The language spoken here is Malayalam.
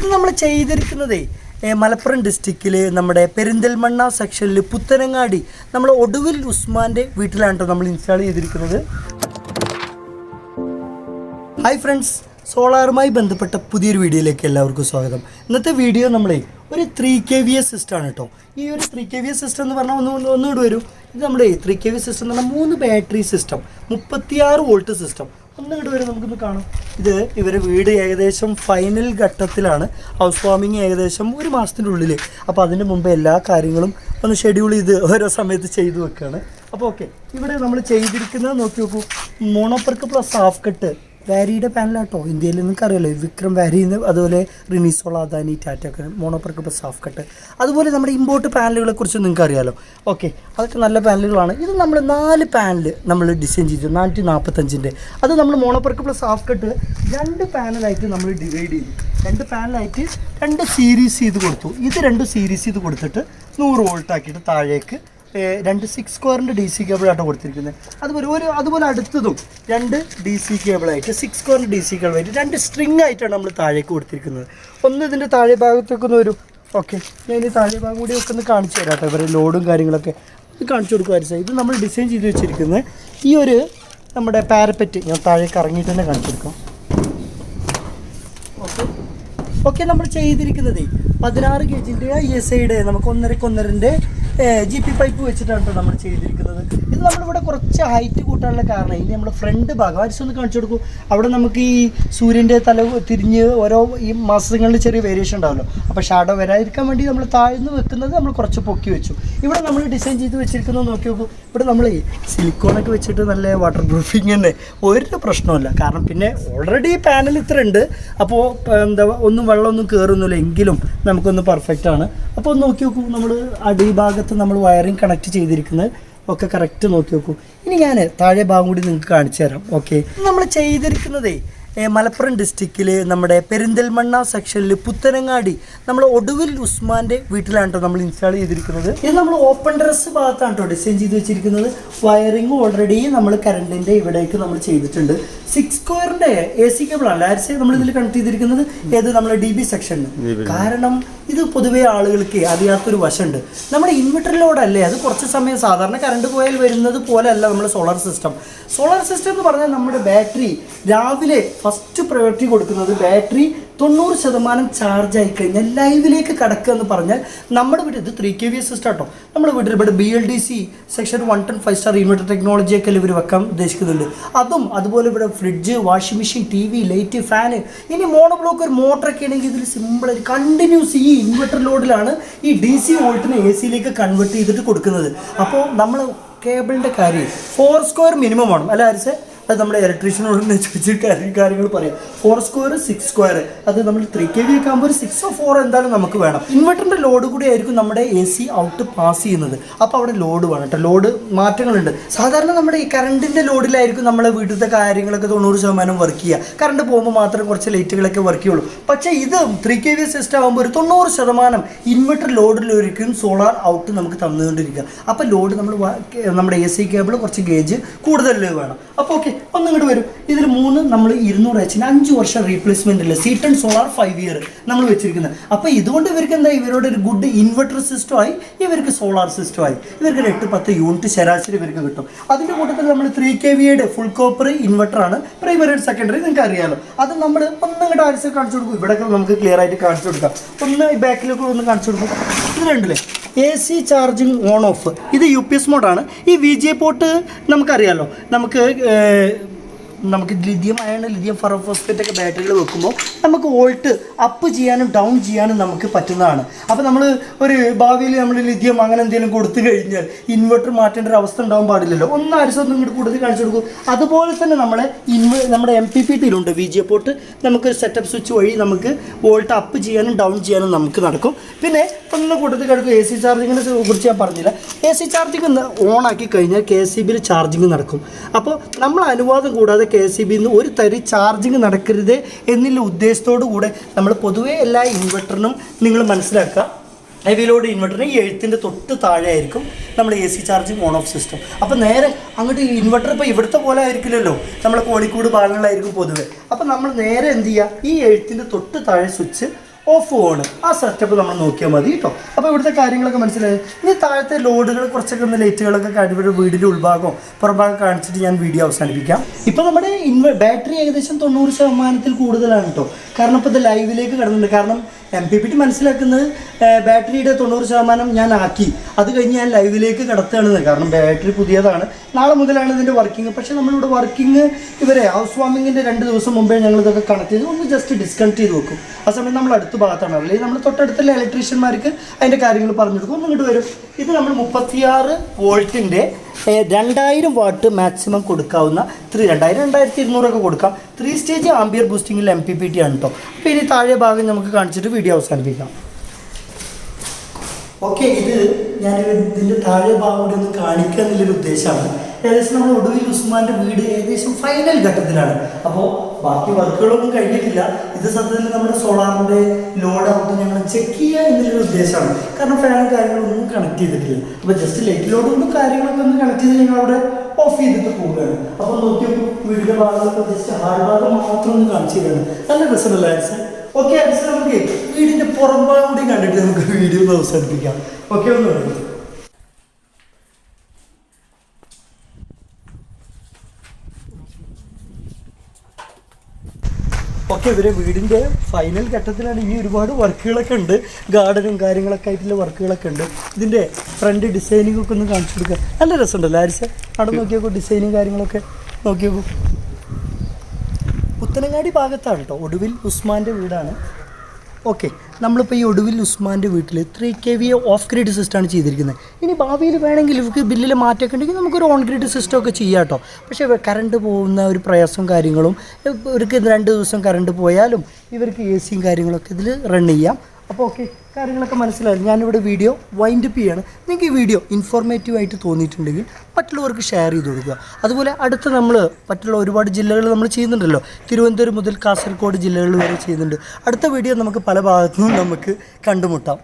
ഇത് നമ്മൾ ചെയ്തിരിക്കുന്നതേ മലപ്പുറം ഡിസ്ട്രിക്റ്റിൽ നമ്മുടെ പെരിന്തൽമണ്ണ സെക്ഷനിൽ പുത്തനങ്ങാടി നമ്മൾ ഒടുവിൽ ഉസ്മാൻ്റെ വീട്ടിലാണ് കേട്ടോ നമ്മൾ ഇൻസ്റ്റാൾ ചെയ്തിരിക്കുന്നത്. ഹായ് ഫ്രണ്ട്സ്, സോളാറുമായി ബന്ധപ്പെട്ട പുതിയൊരു വീഡിയോയിലേക്ക് എല്ലാവർക്കും സ്വാഗതം. ഇന്നത്തെ വീഡിയോ നമ്മളെ ഒരു 3 kVA സിസ്റ്റമാണ് കേട്ടോ. ഈ ഒരു 3 kVA സിസ്റ്റം എന്ന് പറഞ്ഞാൽ ഒന്നുകൂടി വരും. ഇത് നമ്മുടെ 3 kVA സിസ്റ്റം എന്ന് പറഞ്ഞാൽ 3 ബാറ്ററി സിസ്റ്റം, 36 വോൾട്ട് സിസ്റ്റം. ഒന്നുകൂടി വരും, നമുക്കൊന്ന് കാണാം. ഇത് ഇവരെ വീട് ഏകദേശം ഫൈനൽ ഘട്ടത്തിലാണ്. ഹൗസ് വാമിങ് ഏകദേശം ഒരു മാസത്തിൻ്റെ ഉള്ളിൽ. അപ്പോൾ അതിന് മുമ്പ് എല്ലാ കാര്യങ്ങളും ഒന്ന് ഷെഡ്യൂൾ ചെയ്ത് ഓരോ സമയത്ത് ചെയ്തു വെക്കുകയാണ്. അപ്പോൾ ഓക്കെ, ഇവിടെ നമ്മൾ ചെയ്തിരിക്കുന്നത് നോക്കി നോക്കൂ. മോണോപെർക്ക് പ്ലസ് ഹാഫ് കട്ട് വാരിയുടെ പാനലാട്ടോ. ഇന്ത്യയിൽ നിങ്ങൾക്കറിയാലോ, വിക്രം വാരിന്ന്, അതുപോലെ റിനിസോള, അദാനി, ടാറ്റ ഒക്കെ മോണോപെർക്ക് പ്ലസ് ഹാഫ് കട്ട്. അതുപോലെ നമ്മുടെ ഇമ്പോർട്ട് പാനലുകളെ കുറിച്ച് നിങ്ങൾക്ക് അറിയാലോ. ഓക്കെ, അതൊക്കെ നല്ല പാനലുകളാണ്. ഇത് നമ്മൾ 4 പാനൽ നമ്മൾ ഡിസൈൻ ചെയ്തു 445-ൻ്റെ. അത് നമ്മൾ മോണോപെർക്ക് പ്ലസ് ഹാഫ് കട്ട് 2 പാനലായിട്ട് നമ്മൾ ഡിവൈഡ് ചെയ്തു. 2 പാനലായിട്ട് 2 സീരീസ് ചെയ്ത് കൊടുത്തു. ഇത് 2 സീരീസ് ചെയ്ത് കൊടുത്തിട്ട് 100 വോൾട്ട് ആക്കിയിട്ട് താഴേക്ക് 2 6 സ്ക്വയറിൻ്റെ DC കേബിളായിട്ടോ കൊടുത്തിരിക്കുന്നത്. അതുപോലെ അടുത്തതും 2 DC കേബിളായിട്ട് 6 സ്ക്വയറിൻ്റെ DC കേബിളായിട്ട് 2 സ്ട്രിങ് ആയിട്ടാണ് നമ്മൾ താഴേക്ക് കൊടുത്തിരിക്കുന്നത്. ഒന്ന് ഇതിൻ്റെ താഴെ ഭാഗത്തേക്ക് ഒന്ന് വരും. ഓക്കെ, ഞാൻ ഈ താഴെ ഭാഗം കൂടി ഒക്കെ ഒന്ന് കാണിച്ചു തരാം കേട്ടോ. ഇവരെ ലോഡും കാര്യങ്ങളൊക്കെ ഇത് കാണിച്ചു കൊടുക്കുമായിരുന്നു. ഇത് നമ്മൾ ഡിസൈൻ ചെയ്ത് വെച്ചിരിക്കുന്നത് ഈ ഒരു നമ്മുടെ പാരപ്പറ്റ് ഞാൻ താഴേക്ക് ഇറങ്ങിയിട്ട് തന്നെ കാണിച്ചു കൊടുക്കാം. ഓക്കെ, നമ്മൾ ചെയ്തിരിക്കുന്നത് 16 kg USEGE നമുക്ക് 1.5 GP പൈപ്പ് വെച്ചിട്ടാണ് കേട്ടോ നമ്മൾ ചെയ്തിരിക്കുന്നത്. ഇത് നമ്മളിവിടെ കുറച്ച് ഹൈറ്റ് കൂട്ടാനുള്ള കാരണം ഇനി നമ്മൾ ഫ്രണ്ട് ഭാഗം അരിച്ചൊന്ന് കാണിച്ചു കൊടുക്കും. അവിടെ നമുക്ക് ഈ സൂര്യൻ്റെ തല തിരിഞ്ഞ് ഓരോ ഈ മാസങ്ങളിൽ ചെറിയ വേരിയേഷൻ ഉണ്ടാവുമല്ലോ. അപ്പോൾ ഷാഡോ വരാതിരിക്കാൻ വേണ്ടി നമ്മൾ താഴ്ന്ന് വെക്കുന്നത് നമ്മൾ കുറച്ച് പൊക്കി വെച്ചു. ഇവിടെ നമ്മൾ ഡിസൈൻ ചെയ്ത് വെച്ചിരിക്കുന്നത് നോക്കി നോക്കൂ. ഇവിടെ നമ്മൾ സിലിക്കോണൊക്കെ വെച്ചിട്ട് നല്ല വാട്ടർ പ്രൂഫിങ് തന്നെ, ഒരു പ്രശ്നമില്ല. കാരണം പിന്നെ ഓൾറെഡി പാനൽ ഇത്ര ഉണ്ട്. അപ്പോൾ വെള്ളമൊന്നും കയറുന്നില്ല, എങ്കിലും നമുക്കൊന്ന് പെർഫെക്റ്റ് ആണ്. അപ്പോൾ നോക്കി നോക്കൂ, നമ്മൾ അടിഭാഗത്ത് നമ്മൾ വയറിങ് കണക്ട് ചെയ്തിരിക്കുന്നത് ഒക്കെ കറക്റ്റ് നോക്കി നോക്കൂ. ഇനി ഞാൻ താഴെ ഭാഗം കൂടി നിങ്ങൾക്ക് കാണിച്ചു തരാം. ഓക്കെ, നമ്മൾ ചെയ്തിരിക്കുന്നതേ മലപ്പുറം ഡിസ്ട്രിക്റ്റിൽ നമ്മുടെ പെരിന്തൽമണ്ണ സെക്ഷനിൽ പുത്തനങ്ങാടി നമ്മൾ ഒടുവിൽ ഉസ്മാൻ്റെ വീട്ടിലാണ് കേട്ടോ നമ്മൾ ഇൻസ്റ്റാൾ ചെയ്തിരിക്കുന്നത്. ഇത് നമ്മൾ ഓപ്പൺ ടെറസ് ഭാഗത്താണ് കേട്ടോ ഡിസൈൻ ചെയ്ത് വെച്ചിരിക്കുന്നത്. വയറിങ് ഓൾറെഡി നമ്മൾ കറണ്ടിൻ്റെ ഇവിടേക്ക് നമ്മൾ ചെയ്തിട്ടുണ്ട്. 6 സ്ക്വയറിൻ്റെ AC കേബിളാണ് ലാരിസ് നമ്മൾ ഇതിൽ കണക്ട് ചെയ്തിരിക്കുന്നത്. ഏത് നമ്മുടെ DB സെക്ഷനിൽ. കാരണം ഇത് പൊതുവേ ആളുകൾക്ക് അറിയാത്തൊരു വശമുണ്ട്. നമ്മുടെ ഇൻവെർട്ടർ ലോഡല്ലേ, അത് കുറച്ച് സമയം സാധാരണ കറണ്ട് പോയാൽ വരുന്നത് പോലെ അല്ല നമ്മുടെ സോളാർ സിസ്റ്റം. സോളാർ സിസ്റ്റം എന്ന് പറഞ്ഞാൽ നമ്മുടെ ബാറ്ററി രാവിലെ ഫസ്റ്റ് പ്രയോറിറ്റി കൊടുക്കുന്നത് ബാറ്ററി 90% ചാർജ് ആയി കഴിഞ്ഞാൽ ലൈവിലേക്ക് കടക്കുക എന്ന് പറഞ്ഞാൽ നമ്മുടെ വീട്ടിൽ ഇത് 3 kVA സിസ്റ്റം കേട്ടോ. നമ്മുടെ വീട്ടിൽ ഇവിടെ BLDC സെക്ഷൻ 110 5-star ഇൻവെർട്ടർ ടെക്നോളജിയൊക്കെ ഇവർ വെക്കാൻ ഉദ്ദേശിക്കുന്നുണ്ട്. അതുപോലെ ഇവിടെ fridge, washing machine, TV, light, fan, ഇനി മോണോബ്ലോക്ക് ഒരു മോട്ടറൊക്കെ ആണെങ്കിൽ ഇതിൽ സിമ്പിളായി കണ്ടിന്യൂസ് ഈ ഇൻവെർട്ടർ ലോഡിലാണ് ഈ DC വോൾട്ടിനെ AC-ലേക്ക് കൺവേർട്ട് ചെയ്തിട്ട് കൊടുക്കുന്നത്. അപ്പോൾ നമ്മൾ കേബിളിൻ്റെ കാര്യം 4 സ്ക്വയർ മിനിമം വേണം അല്ല ആരിസേ? അത് നമ്മുടെ ഇലക്ട്രീഷ്യനോട് ചോദിച്ച് കാര്യങ്ങൾ പറയാം. 4 സ്ക്വയർ 6 സ്ക്വയർ അത് നമ്മൾ 3 kVA ഒക്കെ ആകുമ്പോൾ ഒരു 6 or 4 എന്തായാലും നമുക്ക് വേണം. ഇൻവെർട്ടറിൻ്റെ ലോഡ് കൂടി ആയിരിക്കും നമ്മുടെ AC ഔട്ട് പാസ് ചെയ്യുന്നത്. അപ്പോൾ അവിടെ ലോഡ് വേണം കേട്ടോ. ലോഡ് മാറ്റങ്ങളുണ്ട്. സാധാരണ നമ്മുടെ ഈ കറണ്ടിൻ്റെ ലോഡിലായിരിക്കും നമ്മളെ വീട്ടിലത്തെ കാര്യങ്ങളൊക്കെ 90% വർക്ക് ചെയ്യുക. കറണ്ട് പോകുമ്പോൾ മാത്രം കുറച്ച് ലൈറ്റുകളൊക്കെ വർക്ക് ചെയ്യുള്ളൂ. പക്ഷേ ഇത് 3 kVA സിസ്റ്റം ആകുമ്പോൾ ഒരു 90% ഇൻവെർട്ടർ ലോഡിലൊരിക്കും സോളാർ ഔട്ട് നമുക്ക് തന്നുകൊണ്ടിരിക്കുക. അപ്പോൾ ലോഡ് നമ്മുടെ AC കേബിൾ കുറച്ച് ഗേജ് കൂടുതൽ വേണം. അപ്പോൾ ഓക്കെ, ഒന്നിങ്ങോട്ട് വരും. ഇതിൽ 3 നമ്മൾ 200 H 5 വർഷം റീപ്ലേസ്മെന്റ് ഇല്ല. C10 സോളാർ 5 ഇയർ നമ്മൾ വെച്ചിരിക്കുന്നത്. അപ്പോൾ ഇതുകൊണ്ട് ഇവർക്ക് എന്താ, ഇവരോട് ഒരു ഗുഡ് ഇൻവെർട്ടർ സിസ്റ്റമായി, ഇവർക്ക് സോളാർ സിസ്റ്റമായി, ഇവർക്ക് 8-10 യൂണിറ്റ് ശരാശരി ഇവർക്ക് കിട്ടും. അതിൻ്റെ കൂട്ടത്തിൽ നമ്മൾ 3 kVA ഫുൾ കോപ്പർ ഇൻവെർട്ടറാണ്. പ്രൈമറി സെക്കൻഡറി നിങ്ങൾക്ക് അറിയാമല്ലോ. അത് നമ്മൾ ഒന്നിങ്ങോട്ട് ആഴ്ച കാണിച്ചു കൊടുക്കും. ഇവിടെ നമുക്ക് ക്ലിയർ ആയിട്ട് കാണിച്ചു കൊടുക്കാം. ഒന്ന് ബാക്കിലേക്ക് ഒന്ന് കാണിച്ചു കൊടുക്കും. ഇത് രണ്ടില്ലേ AC ചാർജിങ് ഓൺ ഓഫ്. ഇത് UPS മോഡാണ്. ഈ VGA പോർട്ട് നമുക്കറിയാമല്ലോ. നമുക്ക് ലിഥിയം അയൺ, ലിഥിയം ഫെറോഫോസ്ഫേറ്റ് ഒക്കെ ബാറ്ററികൾ വെക്കുമ്പോൾ നമുക്ക് വോൾട്ട് അപ്പ് ചെയ്യാനും ഡൗൺ ചെയ്യാനും നമുക്ക് പറ്റുന്നതാണ്. അപ്പോൾ നമ്മൾ ഒരു ഭാവിയിൽ നമ്മൾ ലിഥിയം അങ്ങനെ എന്തെങ്കിലും കൊടുത്തു കഴിഞ്ഞാൽ ഇൻവെർട്ടർ മാറ്റേണ്ട ഒരു അവസ്ഥ ഉണ്ടാകാൻ പാടില്ലല്ലോ. ഒന്ന് ആഴ്ചയൊന്നും ഇങ്ങോട്ട് കൂടുതൽ കാണിച്ചു കൊടുക്കും. അതുപോലെ തന്നെ നമ്മുടെ MPPT-യിലുണ്ട് VGA പോർട്ട്. നമുക്ക് സെറ്റപ്പ് സ്വിച്ച് വഴി നമുക്ക് വോൾട്ട് അപ്പ് ചെയ്യാനും ഡൗൺ ചെയ്യാനും നമുക്ക് നടക്കും. പിന്നെ ഒന്ന് കൂട്ടത്തിൽ കിടക്കും. AC ചാർജിങ്ങിനെ കുറിച്ച് ഞാൻ പറഞ്ഞില്ല. AC ചാർജിങ് ഓണാക്കി കഴിഞ്ഞാൽ KCBയിൽ ചാർജിങ് നടക്കും. അപ്പോൾ നമ്മൾ അനുവാദം കൂടാതെ KCBയിൽ ഒരു തരി ചാർജിങ് നടക്കരുത് എന്നുള്ള ഉദ്ദേശത്തോടു കൂടെ നമ്മൾ പൊതുവേ എല്ലാ ഇൻവെർട്ടറിനും നിങ്ങൾ മനസ്സിലാക്കുക, ഹെവി ലോഡ് ഇൻവെർട്ടറിന് ഈ എഴുത്തിൻ്റെ തൊട്ട് താഴെ ആയിരിക്കും നമ്മുടെ AC charging on of system. അപ്പോൾ നേരെ അങ്ങോട്ട് ഇൻവെർട്ടർ ഇപ്പോൾ ഇവിടുത്തെ പോലെ ആയിരിക്കില്ലല്ലോ, നമ്മൾ കോഴിക്കോട് ഭാഗങ്ങളിലായിരിക്കും പൊതുവെ. അപ്പോൾ നമ്മൾ നേരെ എന്ത് ചെയ്യുക, ഈ എഴുത്തിൻ്റെ തൊട്ട് താഴെ സ്വിച്ച് ഓഫ് ഓൺ ആ സെറ്റപ്പ് നമ്മൾ നോക്കിയാൽ മതി കേട്ടോ. അപ്പോൾ ഇവിടുത്തെ കാര്യങ്ങളൊക്കെ മനസ്സിലായി. ഇനി താഴത്തെ ലോഡുകൾ കുറച്ചൊക്കെ ഒന്ന് ലൈറ്റുകളൊക്കെ കഴിവ് വീടിൻ്റെ ഉൾഭാഗം പുറഭാഗം കാണിച്ചിട്ട് ഞാൻ വീഡിയോ അവസാനിപ്പിക്കാം. ഇപ്പോൾ നമ്മുടെ ബാറ്ററി ഏകദേശം 90% കൂടുതലാണ് കേട്ടോ. കാരണം ഇപ്പോൾ ഇത് ലൈവിലേക്ക് കിടന്നുണ്ട്. കാരണം MPPT മനസ്സിലാക്കുന്നത് ബാറ്ററിയുടെ 90% ഞാൻ ആക്കി, അത് കഴിഞ്ഞ് ഞാൻ ലൈവിലേക്ക് കിടത്തുകയാണെന്ന്. കാരണം ബാറ്ററി പുതിയതാണ്, നാളെ മുതലാണ് ഇതിൻ്റെ വർക്കിംഗ്. പക്ഷേ നമ്മളിവിടെ വർക്കിംഗ് ഇവരെ ഹൗസ് വാമിങ്ങിൻ്റെ 2 ദിവസം മുമ്പേ ഞങ്ങളിതൊക്കെ കണക്ട് ചെയ്ത് ഒന്ന് ജസ്റ്റ് ഡിസ്കണക്ട് ചെയ്ത് വെക്കും. ആ സമയം നമ്മൾ അടുത്ത ഭാഗത്താണ്, അല്ലെങ്കിൽ നമ്മൾ തൊട്ടടുത്തുള്ള ഇലക്ട്രീഷ്യന്മാർക്ക് അതിൻ്റെ കാര്യങ്ങൾ പറഞ്ഞു കൊടുക്കും. ഒന്ന് ഇങ്ങോട്ട് വരും. ഇത് നമ്മൾ 36 വോൾട്ടിൻ്റെ 2000 വാട്ട് മാക്സിമം കൊടുക്കാവുന്ന 2200 കൊടുക്കാം. 3 സ്റ്റേജ് ആംബിയർ ബൂസ്റ്റിങ്ങിൽ MPPT ആണ് കേട്ടോ. അപ്പോൾ ഇനി താഴെ ഭാഗം നമുക്ക് കാണിച്ചിട്ട് വീഡിയോ അവസാനിപ്പിക്കാം. ഓക്കെ, ഇത് ഞാൻ ഇതിൻ്റെ താഴെ ഭാഗം കൂടി ഒന്ന് കാണിക്കുക എന്നുള്ളൊരു ഉദ്ദേശമാണ്. ഏകദേശം നമ്മൾ ഒടുവിൽ ഉസ്മാൻ്റെ വീട് ഏകദേശം ഫൈനൽ ഘട്ടത്തിലാണ്. അപ്പോൾ ബാക്കി വർക്കുകളൊന്നും കഴിഞ്ഞിട്ടില്ല. ഇത് സത്യത്തിൽ നമ്മുടെ സോളാറിൻ്റെ ലോഡ് ഔട്ട് ഞങ്ങൾ ചെക്ക് ചെയ്യുക എന്നുള്ളൊരു ഉദ്ദേശമാണ്. കാരണം ഫാനും കാര്യങ്ങളൊന്നും കണക്ട് ചെയ്തിട്ടില്ല. അപ്പോൾ ജസ്റ്റ് ലൈറ്റ് ലോഡൊന്നും കാര്യങ്ങളൊക്കെ ഒന്ന് കണക്ട് ചെയ്ത് ഞങ്ങൾ അവിടെ ഓഫ് ചെയ്തിട്ട് പോവുകയാണ്. അപ്പോൾ നോക്കിയപ്പോൾ വീടിൻ്റെ ഭാഗമൊക്കെ ജസ്റ്റ് ഹാർഡ് ഭാഗം മാത്രം ഒന്ന് കാണിച്ചു തരികയാണ്. നല്ല രസമല്ല ആൻസർ. ഓക്കെ, ആൻസർ നമുക്ക് വീടിൻ്റെ പുറം ഭാഗം കൂടി കണ്ടിട്ട് നമുക്ക് വീഡിയോ അവസാനിപ്പിക്കാം. ഓക്കെ, ഒന്ന് പറയും. ഓക്കെ, ഇവരെ വീടിൻ്റെ ഫൈനൽ ഘട്ടത്തിലാണ്. ഇനി ഒരുപാട് വർക്കുകളൊക്കെ ഉണ്ട്, ഗാർഡനും കാര്യങ്ങളൊക്കെ ആയിട്ടുള്ള വർക്കുകളൊക്കെ ഉണ്ട്. ഇതിൻ്റെ ഫ്രണ്ട് ഡിസൈനിങ് ഒക്കെ ഒന്ന് കാണിച്ചു കൊടുക്കുക. നല്ല രസമുണ്ടല്ലോ ആരിസ്, അവിടെ നോക്കിയോക്കൂ, ഡിസൈനും കാര്യങ്ങളൊക്കെ നോക്കിയോക്കൂ. പുത്തനങ്ങാടി ഭാഗത്താണ് കേട്ടോ, ഒടുവിൽ ഉസ്മാൻ്റെ വീടാണ്. ഓക്കെ, നമ്മളിപ്പോൾ ഈ ഒടുവിൽ ഉസ്മാൻ്റെ വീട്ടിൽ 3 kVA ഓഫ് ഗ്രിഡ് സിസ്റ്റമാണ് ചെയ്തിരിക്കുന്നത്. ഇനി ഭാവിയിൽ വേണമെങ്കിൽ ഇവർക്ക് ബില്ലിൽ മാറ്റമൊക്കെ ഉണ്ടെങ്കിൽ നമുക്കൊരു ഓൺ ഗ്രിഡ് സിസ്റ്റം ഒക്കെ ചെയ്യാം കേട്ടോ. പക്ഷേ കറണ്ട് പോകുന്ന ഒരു പ്രയാസവും കാര്യങ്ങളും, ഇവർക്ക് 2 ദിവസം കറണ്ട് പോയാലും ഇവർക്ക് AC കാര്യങ്ങളൊക്കെ ഇതിൽ റൺ ചെയ്യാം. അപ്പോൾ ഓക്കെ, കാര്യങ്ങളൊക്കെ മനസ്സിലായി. ഞാനിവിടെ വീഡിയോ വൈൻഡപ്പ് ചെയ്യാണ്. നിങ്ങൾക്ക് ഈ വീഡിയോ ഇൻഫോർമേറ്റീവായിട്ട് തോന്നിയിട്ടുണ്ടെങ്കിൽ മറ്റുള്ളവർക്ക് ഷെയർ ചെയ്ത് കൊടുക്കുക. അതുപോലെ അടുത്ത നമ്മൾ മറ്റുള്ള ഒരുപാട് ജില്ലകൾ നമ്മൾ ചെയ്യുന്നുണ്ടല്ലോ, തിരുവനന്തപുരം മുതൽ കാസർഗോഡ് ജില്ലകൾ വരെ ചെയ്യുന്നുണ്ട്. അടുത്ത വീഡിയോ നമുക്ക് പല ഭാഗത്തു നിന്നും നമുക്ക് കണ്ടുമുട്ടാം.